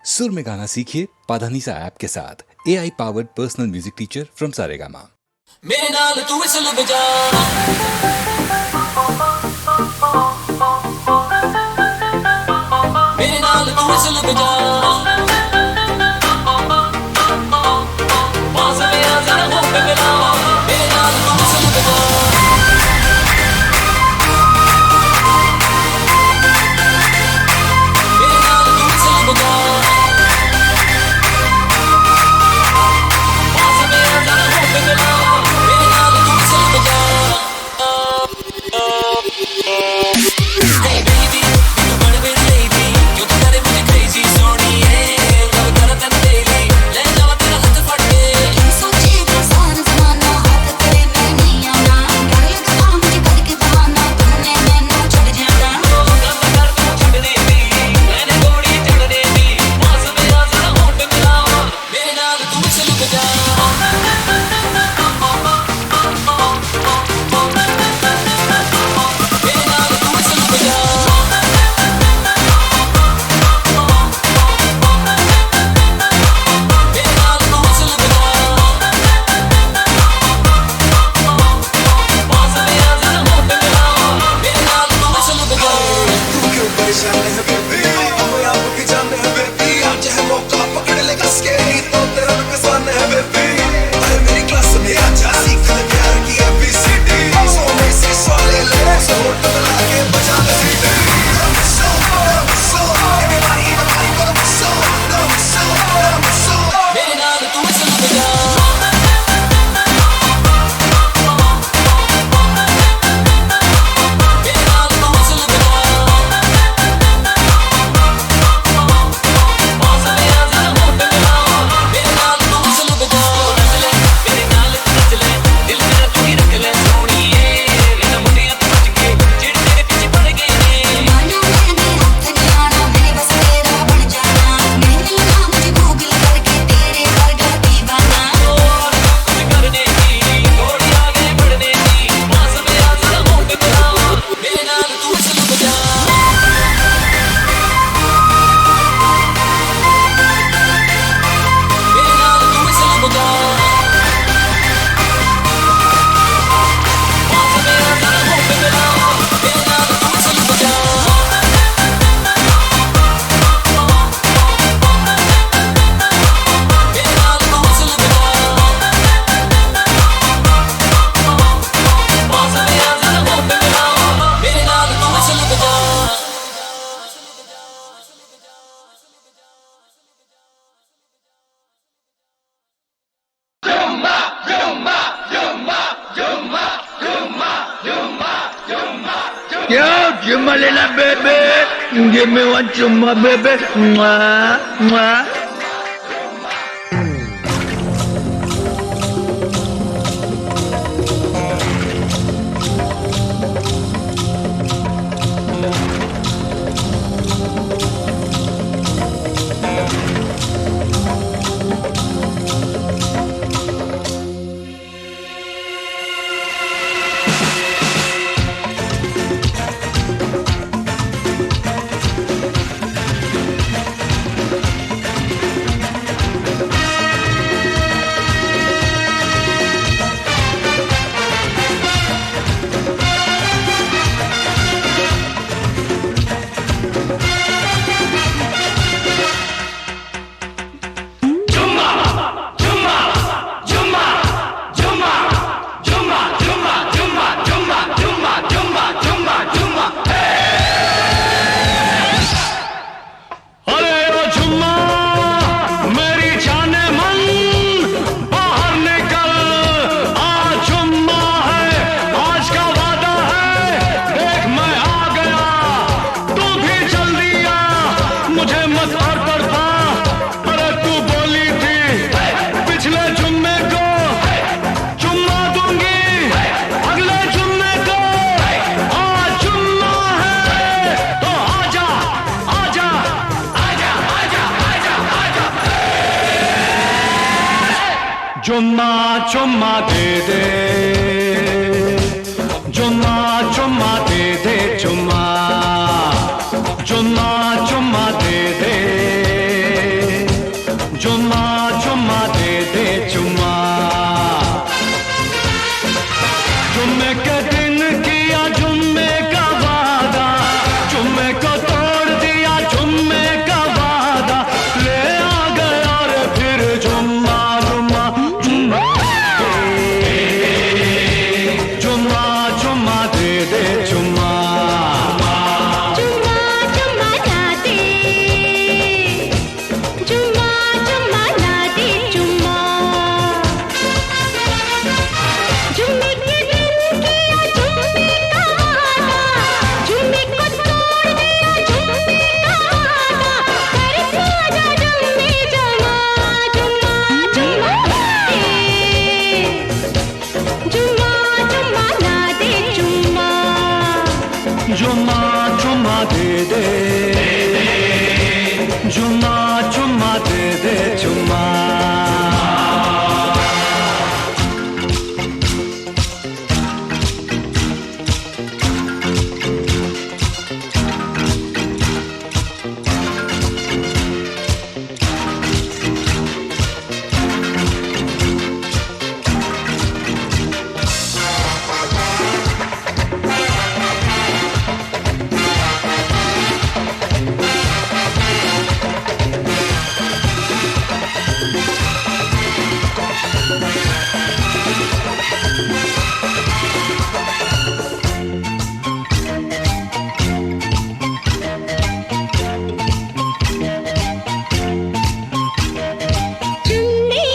सुर में गाना सीखिए पाधानीसा ऐप के साथ। AI powered personal music teacher from Saregama. मेरे नाल तू विसल बजा, मेरे नाल तू विसल बजा, पास में आ जरा हो पे मिला, मेरे नाल तू विसल बजा, मेरे नाल तू विसल बजा, पास में आ जरा हो पे मिला, मेरे नाल तू विसल बजा। Hey baby, तू बड़ मेरी lady, क्यों तू करे मुझे crazy सोनिए, लव करा तन daily, ले जावा तेरा हाथ फड़ के। क्यों सोचेगा सारा ज़माना, हाथ तेरे में नहीं आना, डर लगता मुझे करके बहाना, तूने मैनू छड़ जाना। गंद कर तू छड़ने दी, मैंने गोली चढ़ने दी, पास में आ जरा होठ मिला, मेरे नाल तू विसल बजा, मेरे नाल तू विसल बजा, मेरे नाल तू विसल बजा, पास में आ जरा होठ मिला, मेरे नाल तू विसल बजा। तू क्यों परेशान है बेबी, अपने आप की जान है बेबी, आज है मौका पकड़ ले कस के, तो तेरा नुकसान है बेबी। अरे मेरी क्लास में आजा, सीख ले प्यार की ABCD, 100 में से 100 ले ले, 100 टकरा के बजा ले सीटी। Everybody in the party gonna whistle, whistle. मेरे नाल तू विसल बजा, मेरे नाल तू विसल बजा, पास में आ जरा होठ मिला, मेरे नाल तू विसल बजा। नच ले मेरे नाल तू नच ले, दिल मेरा तू ही रख ले सोनिए, बिना मुंडियां तू बच के, चिड़ तेरे पीछे पड़ गए ने। मानो मैंने हाथ नहीं आना, मेरे बस तेरा बन जाना, नहीं मिलना मुझे गूगल करके तेरे वर्गा दीवाना। और कुछ करने की, थोड़ी आगे बढ़ने की, पास में आ जरा होठ मिला, मेरे नाल तू विसल बजा, मेरे नाल तू विसल बजा, पास में आ जरा होठ मिला, मेरे नाल तू विसल बजा, मेरे नाल तू विसल बजा, पास में आ जरा होठ मिला, मेरे नाल तू विसल बजा। Yo, chumma lila baby, give me one chumma baby, mwah, mwah. अरे ओ झुम्मा मेरी जाने मन, बाहर निकल, आज झुम्मा है, आज का वादा है, देख मैं आ गया, तू भी जल्दी आ, मुझे मत और तड़पा। अरे तू बोली थी पिछले जुम्मे को चुम्मा दूंगी, अगले जुम्मे को, आज जुम्मा है, तो आजा आजा जुम्मा चुम्मा दे दे, जुम्मा चुम्मा दे दे, चुम्मा चुम्मा चुम्मा दे दे, चुम्मा चुम्मा दे दे चुम्मा जुम्मे के दिन किया जुम्मे का वादा जुम्मे को तोड़ दिया जुम्मे का वादा ले आ गया रे फिर जुम्मा जुम्मा जुम्मा जुम्मा जुम्मा दे दे जुम्मा जुम्मा जुम्मा ना दे जुम्मा जुम्मा ना दे जुम्मा जुम्मे के दिन किया जुम्मे का वादा जुम्मे को तोड़ दिया जुम्मे का वादा कर खाजा जुम्मे जमा जुम्मा जुम्मा दे जुम्मा जुम्मा ना दे जुम्मा जुम्मा जुम्मा दे दे जुम्मा जुम्मा दे दे जुम्मा चुन्नी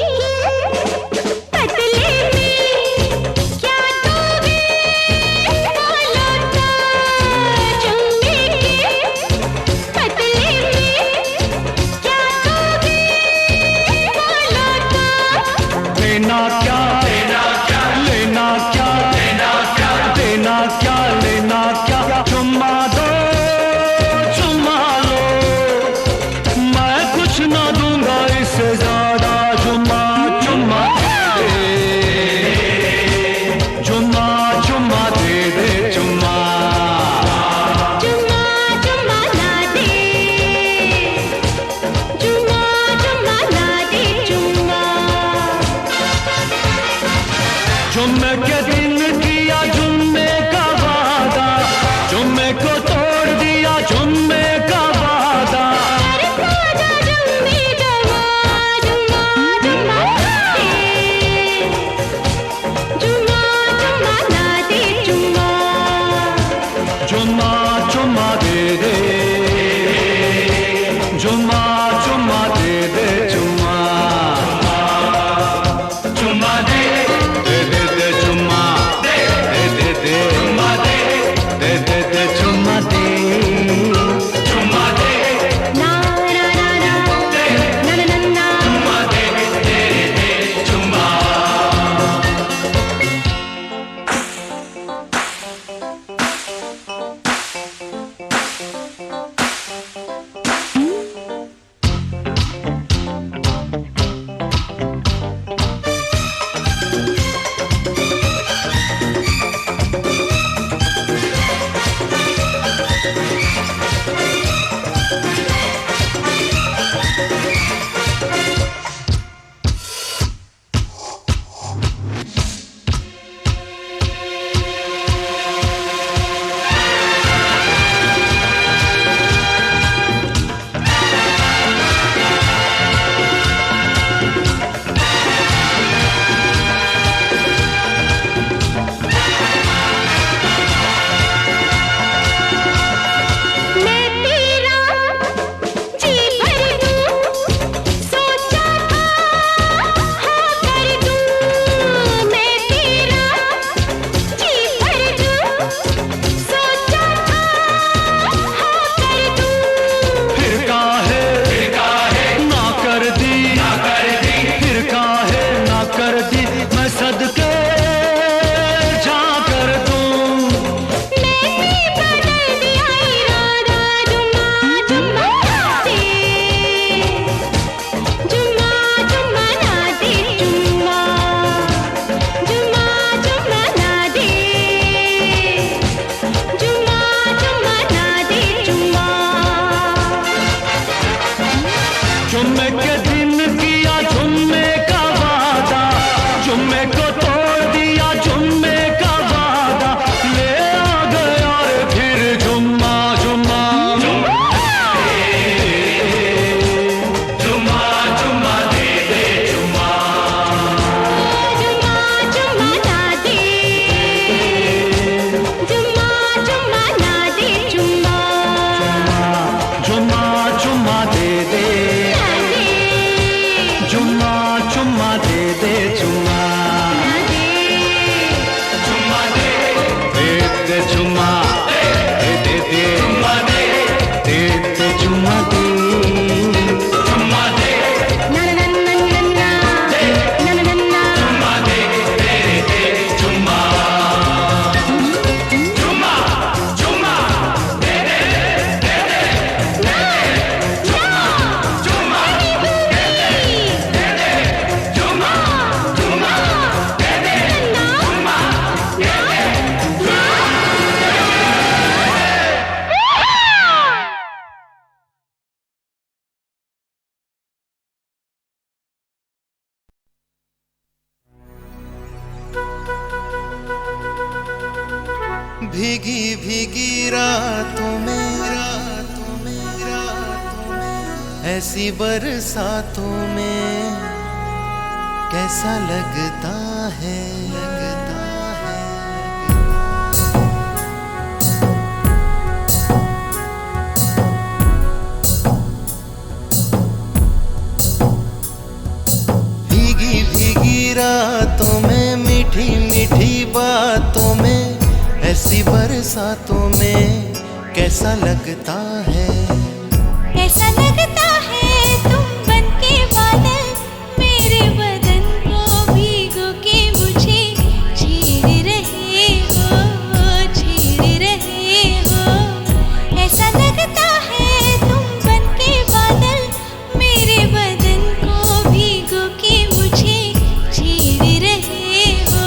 पतले में क्या दोगे बोलो तो चुन्नी पतले में क्या दोगे बोलो तो लेना क्या लेना क्या लेना क्या लेना क्या देना क्या लेना क्या चुम्मा दो चुम्मा लो मैं कुछ ना दूंगा इससे ज्यादा जुम्मा जुम्मा दे जुम्मा जुम्मा दे दे जुम्मा जुम्मा जुम्मा ना दे जुम्मा जुम्मा ना दे जुम्मा जुम्मे के दिन किया जुम्मे का वादा जुम्मे को तोड़ दिया जुम्मे का वादा कर खाजा जुम्मे जमा जुम्मा जुम्मा दे जुम्मा जुम्मा ना दे जुम्मा जुम्मा जुम्मा दे दे जुम्मा जुम्मा दे दे जुम्मा जुम्मा दे दे दे दे जुम्मा दे दे दे जुम्मा दे दे दे जुम्मा दे जुम्मा दे ना ना ना ना ना ना ना जुम्मा दे दे दे जुम्मा मैं तेरा जी भर दूं सोचा था हाँ कर दूं मैं तेरा जी भर दूं सोचा था हाँ कर दूं फिर काहे ना कर दी फिर काहे ना कर दी मैं सदके जा कर दूं मैंने बदल दिया इरादा जुम्मा जुम्मा दे जुम्मा जुम्मा ना दे जुम्मा जुम्मा जुम्मा ना दे जुम्मा जुम्मा ना दे जुम्मा जुम्मे के दिन की भीगी भीगी रातों में ऐसी बरसातों में कैसा लगता है भीगी भीगी रातों में मीठी मीठी बातों में ऐसी बरसातों में कैसा लगता है ऐसा लगता है तुम बनके बादल मेरे बदन को भीगो के मुझे छेड़ रहे हो ऐसा लगता है तुम बनके बादल मेरे बदन को भीगो के मुझे छेड़ रहे हो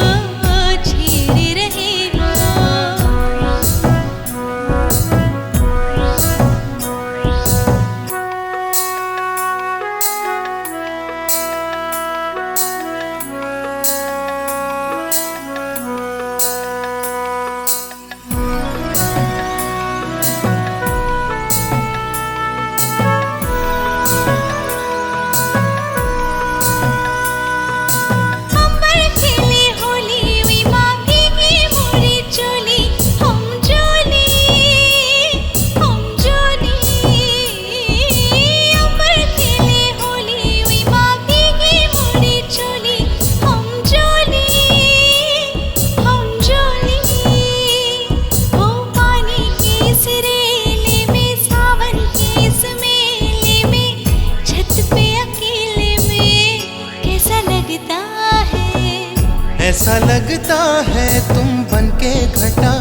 ऐसा लगता है तुम बनके घटा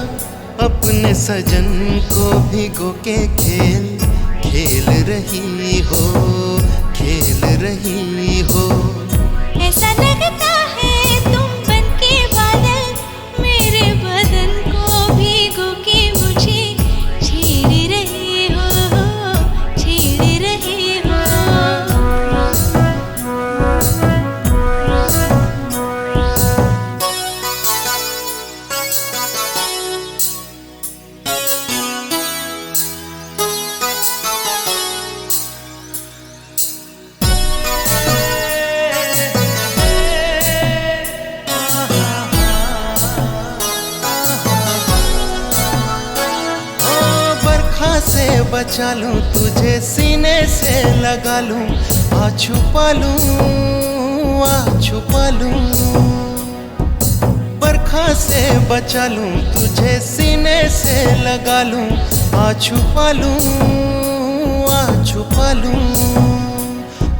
अपने सजन को भिगो के खेल रही हो ऐसा लगता है तुम बनके बादल मेरे बदन को भीगो के मुझे छेड़ रहे हो से बचा लूं तुझे सीने से लगा लूं आ छुपा लूं बरखा से बचा लूं तुझे सीने से लगा लूं आ छुपा लूं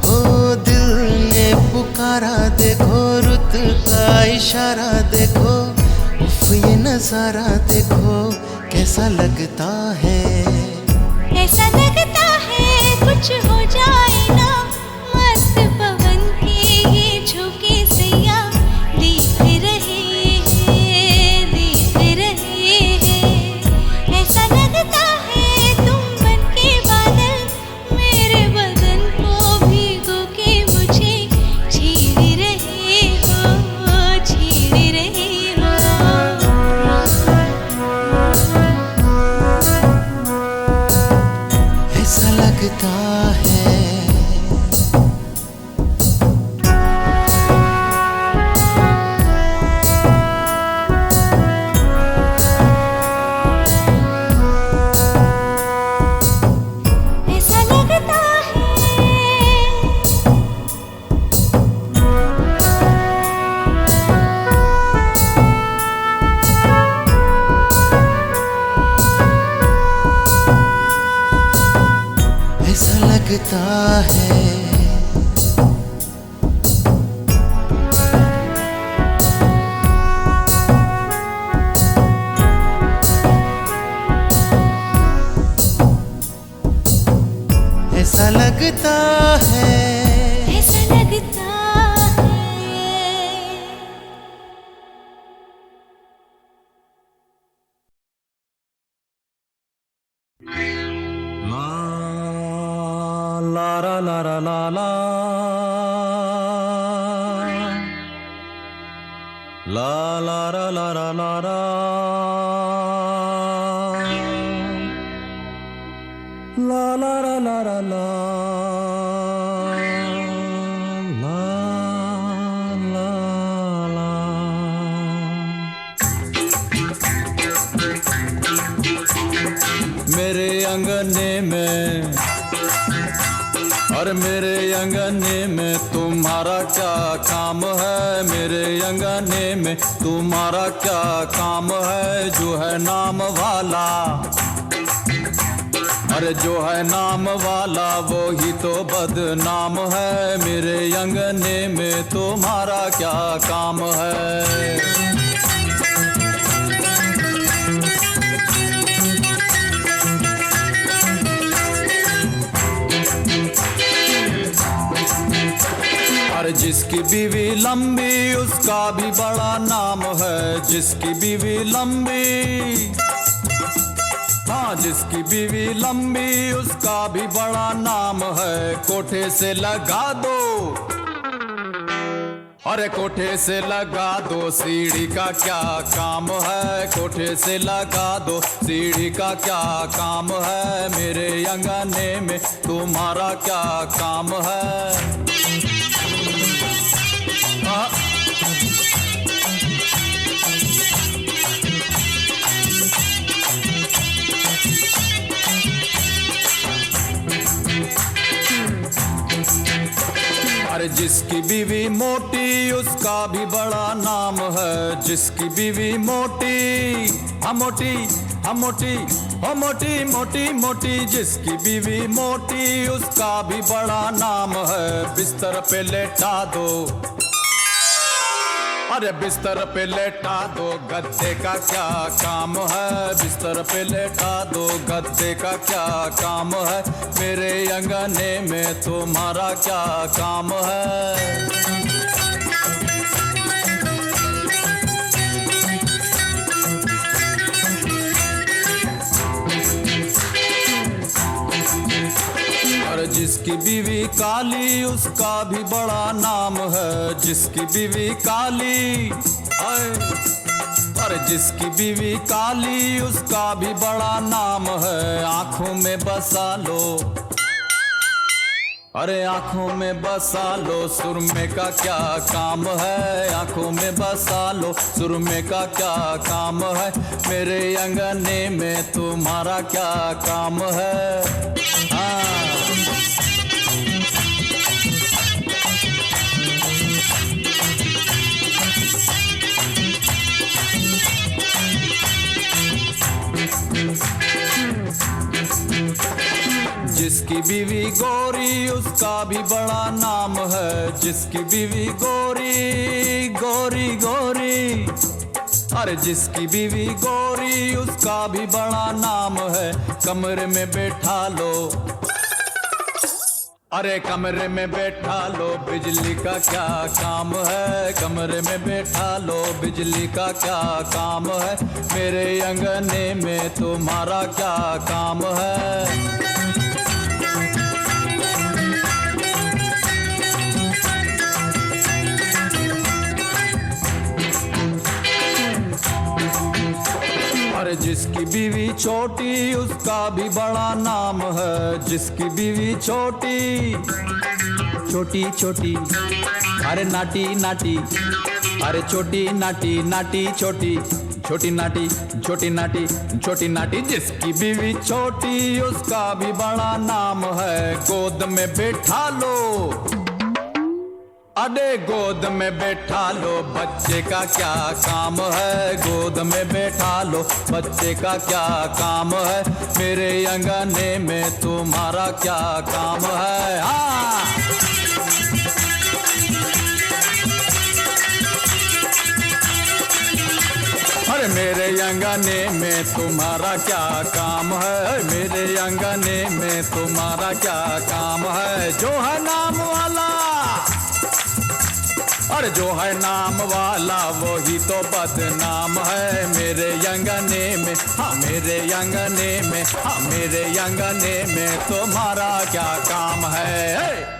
हो दिल ने पुकारा देखो रुत का इशारा देखो उफ ये नजारा देखो कैसा लगता है ऐसा लगता है कुछ हो जाए ना मस्त पवन के ये झोंके सैया देख रहे हैं ऐसा लगता है तुम बनके बादल मेरे बदन को भीगो के मुझे छेड़ रहे हो ऐसा लगता है लगता है ऐसा लगता है La la la la la la la la la la la la la रा ला ला ला ला। मेरे अंगने में और मेरे अंगने में तुम्हारा क्या काम है? मेरे अंगने में तुम्हारा क्या काम है? जो है नाम वाला, अरे जो है नाम वाला वो ही तो बदनाम है। मेरे अंगने में तुम्हारा क्या काम है? अरे जिसकी बीवी लंबी उसका भी बड़ा नाम है। जिसकी बीवी लंबी, हाँ जिसकी बीवी लंबी उसका भी बड़ा नाम है। कोठे से लगा दो, अरे कोठे से लगा दो, सीढ़ी का क्या काम है? कोठे से लगा दो, सीढ़ी का क्या काम है? मेरे अंगने में तुम्हारा क्या काम है? अरे जिसकी बीवी मोटी उसका भी बड़ा नाम है। जिसकी बीवी मोटी, हम मोटी, हम मोटी, हम मोटी मोटी मोटी। जिसकी बीवी मोटी उसका भी बड़ा नाम है। बिस्तर पे लेटा दो, अरे बिस्तर पे लेटा दो, गद्दे का क्या काम है? बिस्तर पे लेटा दो, गद्दे का क्या काम है? मेरे अंगने में तुम्हारा क्या काम है? और जिसकी बीवी काली उसका भी बड़ा नाम है। जिसकी बीवी काली, और जिसकी बीवी काली उसका भी बड़ा नाम है। आंखों में बसा लो, अरे आंखों में बसा लो, सुरमे का क्या काम है? आंखों में बसा लो, सुरमे का क्या काम है? मेरे अंगने में तुम्हारा क्या काम है? हाँ जिसकी बीवी गोरी उसका भी बड़ा नाम है। जिसकी बीवी गोरी गोरी गोरी, अरे जिसकी बीवी गोरी उसका भी बड़ा नाम है। कमरे में बैठा लो, अरे कमरे में बैठा लो, बिजली का क्या काम है? कमरे में बैठा लो, बिजली का क्या काम है? मेरे अंगने में तुम्हारा क्या काम है? अरे जिसकी बीवी छोटी उसका भी बड़ा नाम है। जिसकी बीवी छोटी छोटी छोटी, अरे नाटी नाटी, अरे छोटी नाटी नाटी छोटी, छोटी नाटी छोटी नाटी छोटी नाटी। जिसकी बीवी छोटी उसका भी बड़ा नाम है। गोद में बैठा लो, अरे गोद में बैठा लो, बच्चे का क्या काम है? गोद में बैठा लो, बच्चे का क्या काम है? मेरे अंगने में तुम्हारा क्या काम है? हाँ अरे मेरे अंगने में तुम्हारा क्या काम है? मेरे अंगने में तुम्हारा क्या काम है? जो है नाम वाला, और जो है नाम वाला वो ही तो बदनाम है। मेरे अंगने में, हाँ मेरे अंगने में, हाँ मेरे अंगने में तुम्हारा क्या काम है?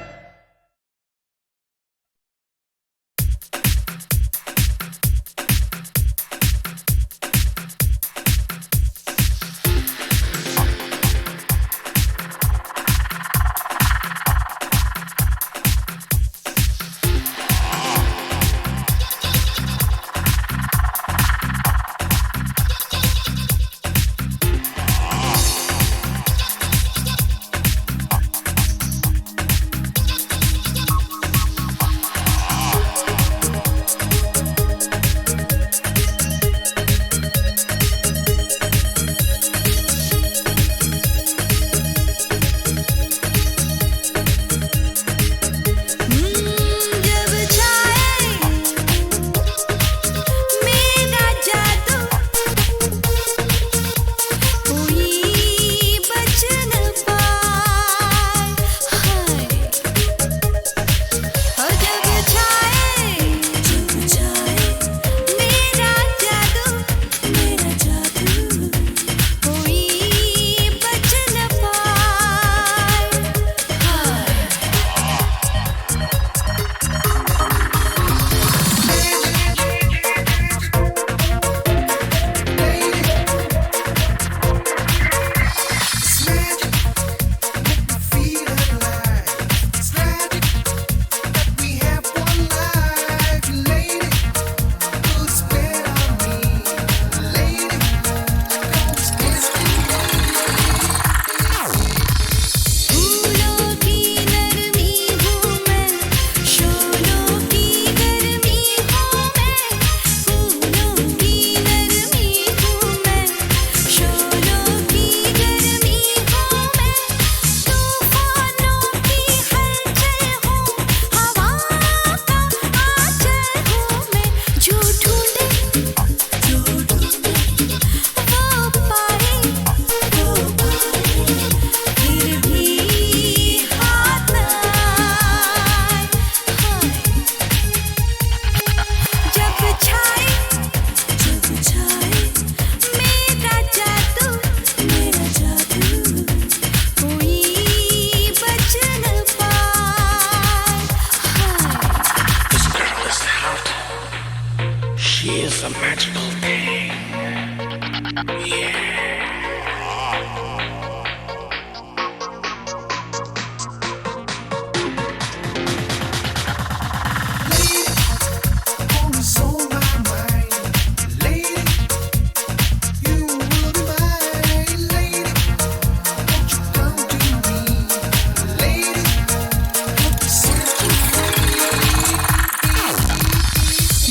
is a magical game.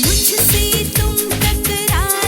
मुझसे तुम टकरा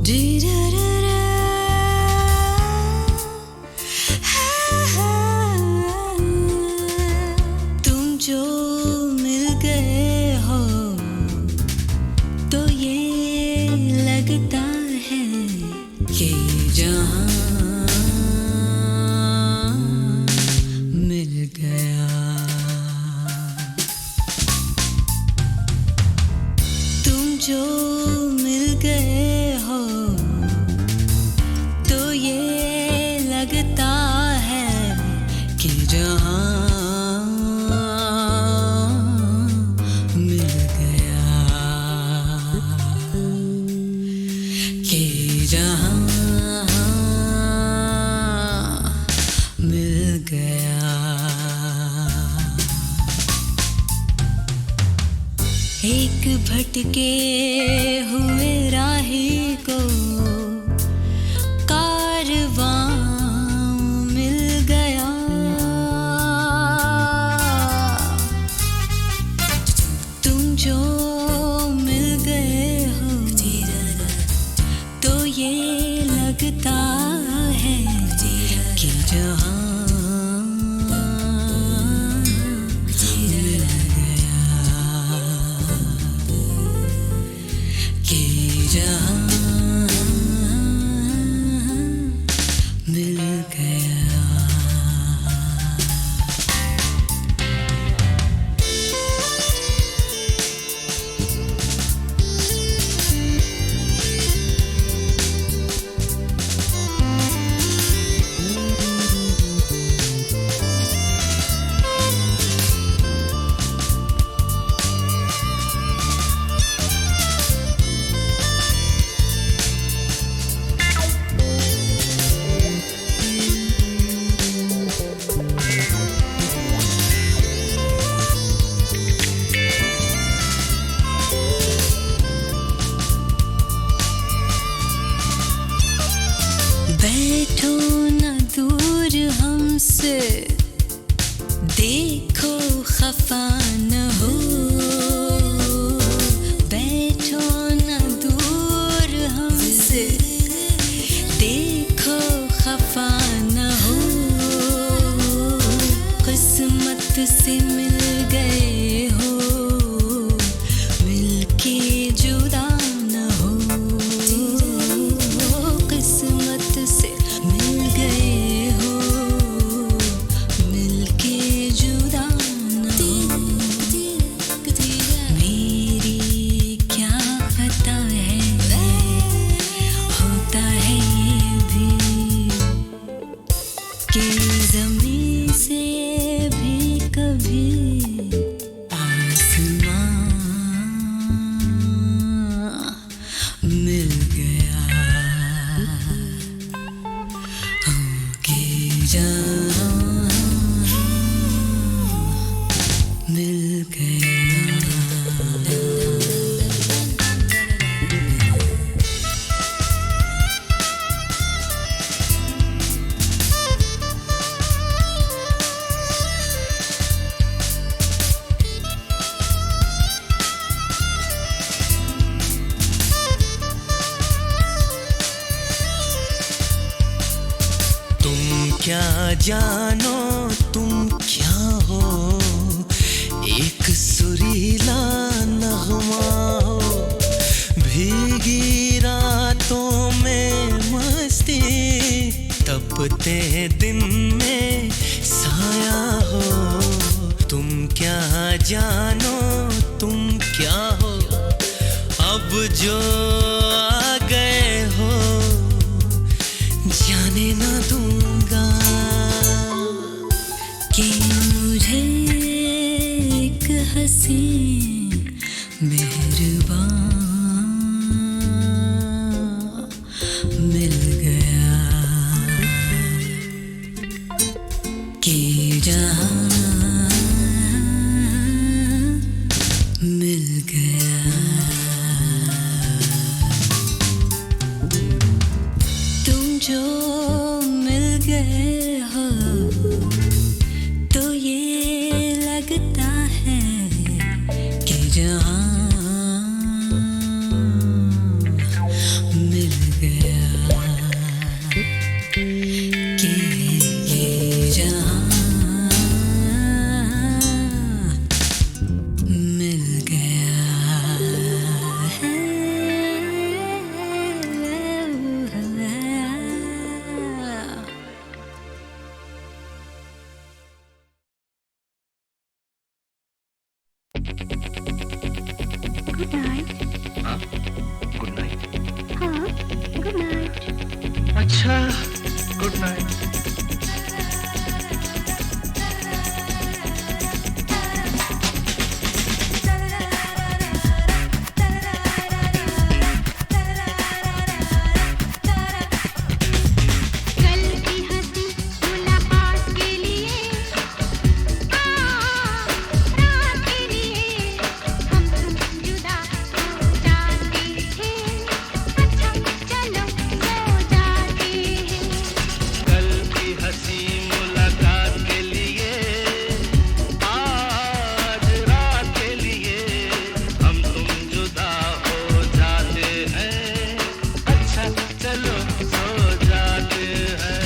तुम जो मिल गए हो तो ये लगता है कि जहां मिल गया। तुम जो मिल गए हो तो ये लगता है कि जहां मिल गया, कि जहां मिल गया। एक भटके हुए राही को कारवां मिल गया। तुम जो मिल गए हो तो ये लगता है कि जहां मिल गया, कि जहां मिल गया। बैठो न दूर हमसे, देखो खफा न हो। बैठो न दूर हमसे, देखो खफा न हो। किस्मत से मिल गए हो, मिलके जुदा न हो। किस्मत से मिल गए हो, मिलके जुदा न हो। मेरी क्या खता है, होता है ये भी कि ज़मीन से भी कभी आसमां मिल गया। कि जहां मिल गया। तुम क्या जानो तुम क्या हो, एक सुरीला नगमा हो। भीगी रातों में मस्ती, तपते दिन में साया हो। तुम क्या जानो तुम क्या हो, अब जो आ गए हो जाने न दूंगा। कि मुझे एक हसीन मेहरबान मिल गया। कि जहां मिल गया। तुम जो मिल गए हो तो ये लगता है कि जहां मिल गया। कल की हंसी मुलाकात के लिए रात के लिए हम तुम जुदा हो जाते हैं अच्छा चलो सो जाते हैं कल की हंसी मुलाकात के लिए आज रात के लिए हम तुम जुदा हो जाते हैं अच्छा चलो सो जाते हैं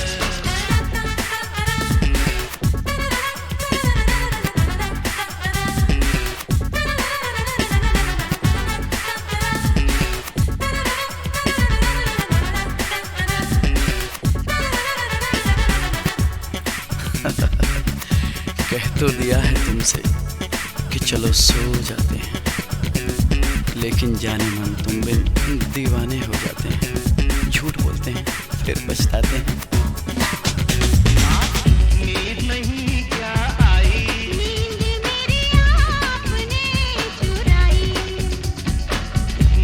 कह तो दिया है तुमसे कि चलो सो जाते हैं, लेकिन जाने मन तुम बिन दीवाने हो जाते हैं। झूठ बोलते हैं फिर पछताते हैं। नींद नहीं क्या आई नींद मेरी आपने चुराई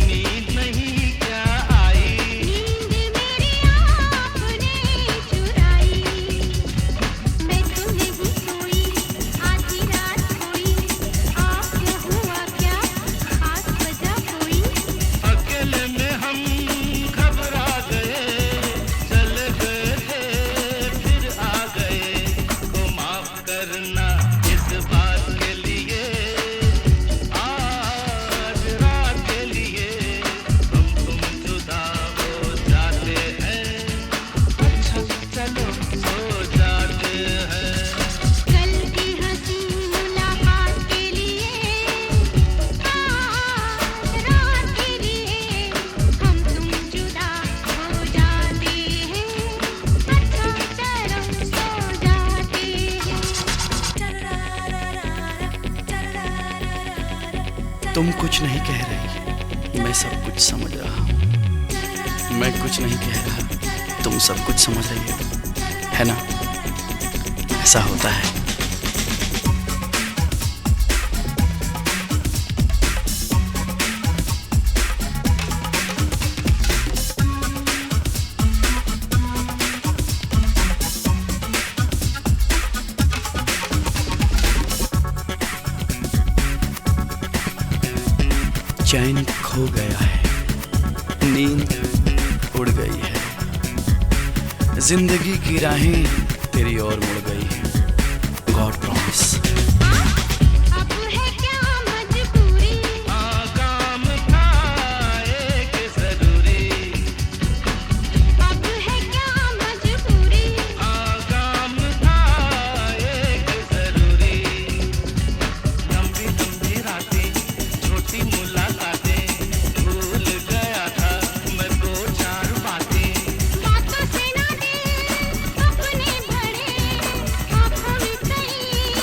नींद नहीं क्या आई नींद मेरी आपने चुराई मैं तो नहीं सोई आधी रात कोई आप क्या हुआ क्या खास वजह कोई अकेले में हम घबरा गए चले गए थे फिर आ गए को माफ करना इस बात के लिए आज रात के लिए हम तुम जुदा हो जाते हैं अच्छा चलो सो जाते हैं कल की हंसी मुलाकात के लिए आज रात के लिए हम तुम जुदा हो जाते हैं अच्छा चलो सो जाते हैं तुम कुछ नहीं कह रही, मैं सब कुछ समझ रहा हूँ। मैं कुछ नहीं कह रहा, तुम सब कुछ समझ रही हो, है ना? ऐसा होता है। चैन खो गया है, नींद उड़ गई है, जिंदगी की राहें तेरी ओर मुड़ गई हैं। God promise. अब है क्या मजबूरी काम था एक जरूरी अब है क्या मजबूरी काम था एक जरूरी लंबी लंबी रातें छोटी मुलाकातें भूल गया था मैं दो चार बातें बातों से ना दिल अपने भरे आँखों में कहीं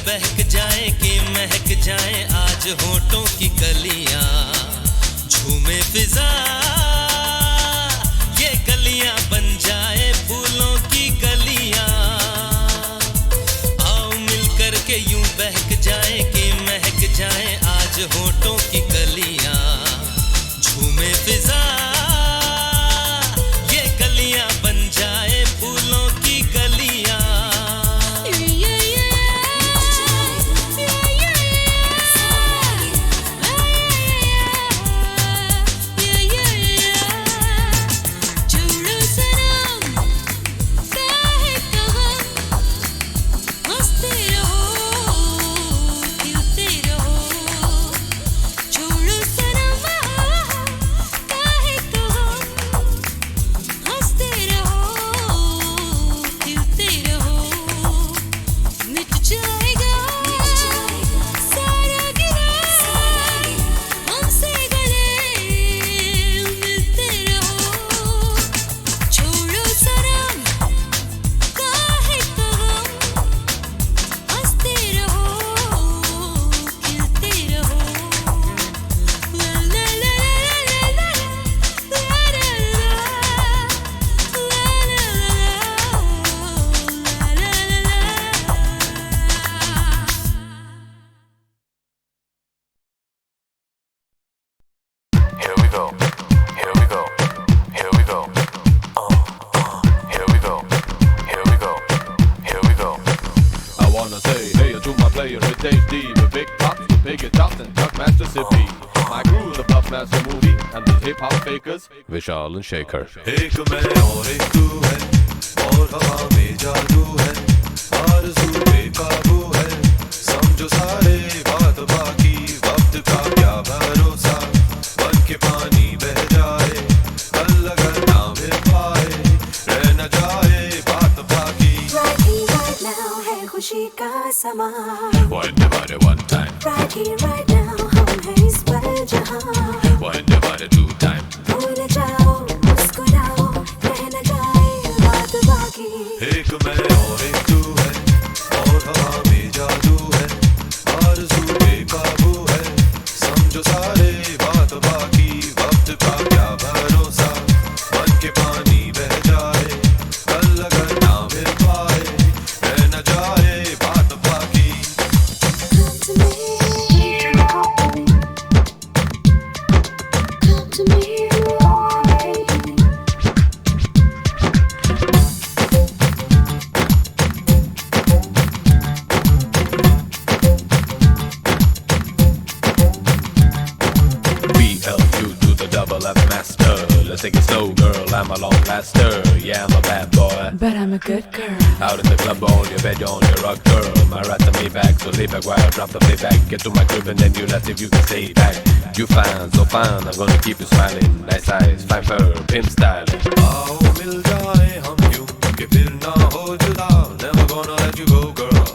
बहक जाए कि महक जाए आज होठों की कलियां, झूमे फिजा ये गलियां बन जाए फूलों की गलियां। आओ मिलकर के यूं बहक जाए कि महक जाए आज होठों की कलियां, झूमे फिजा ये गलियां बन जाए फूलों की गलियां। विशाल and शेखर। एक मैं और एक तू है और हवा में जादू है, आरज़ू बेकाबू है, समझो सारे बात बाकी वक्त का क्या भरोसा, बन के पानी बह जाए कल अगर ना मिल पाए रह न जाए बात बाकी। Right here, right now है खुशी का समा, Wind your body one time, right here, right now हम हैं इस पल जहाँ, wind your body two time, भूल जाओ मुस्कुराओ रह न जाए बात बाकी। एक मैं और एक तू है और हवा में जादू है, आरज़ू बेकाबू है, समझो सारे बात बाकी वक्त का क्या भरोसा, बन के पानी बह जाए कल अगर ना मिल पाए रह न जाए बात बाकी। Come to me, come to me, BLU to the double F master. Let's take it slow, girl. I'm a long laster. Yeah, I'm a bad boy, But I'm a good girl. out in the club on your bed, on your rug, girl. My right to me back, so lay back while I drop the playback. Get to my crib and then you left if you can stay back. You fine, so fine. I'm gonna keep you smiling. Nice eyes, fine fur, pimp styling. आओ मिल जाए हम यूं कि फिर ना हो जुदा, never gonna let you go girl,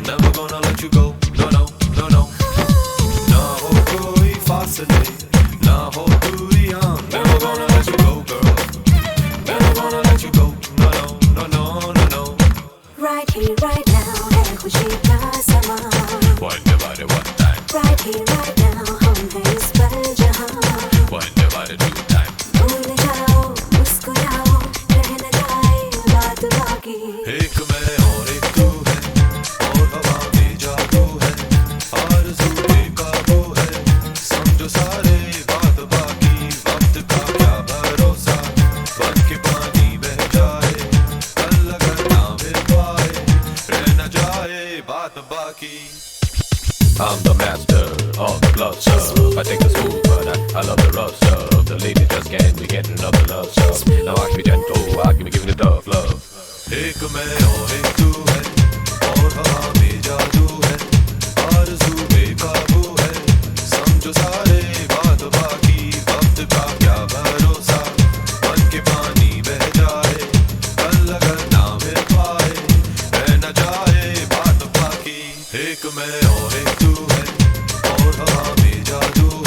never gonna let you go, no no no no, ना हो कोई फासले ना हो दूरियां, never gonna let you go girl, never gonna let you go, no no no no no no। right here, right now है खुशी का समा, Wind your body one time, right here, right now हम हैं इस पल जहाँ, wind your body two time, भूल जाओ मुस्कुराओ रह न जाए बात बाकी। एक मैं और एक तू है और बाकी I'm the master of the blood stuff. I take the smooth, but I love the rough stuff. The ladies just can't be getting enough of love stuff. Now I can be gentle, I can be giving it tough love. एक मैं और एक तू है, और हवा में जादू है, आरज़ू बेकाबू है, समझो सारे बात बाकी, वक्त का क्या भरोसा, मन के पानी बह जाए, कल अगर ना मिल पाए, रह न जाए बात बाकी। एक मैं और एक तू है, और हवा में जादू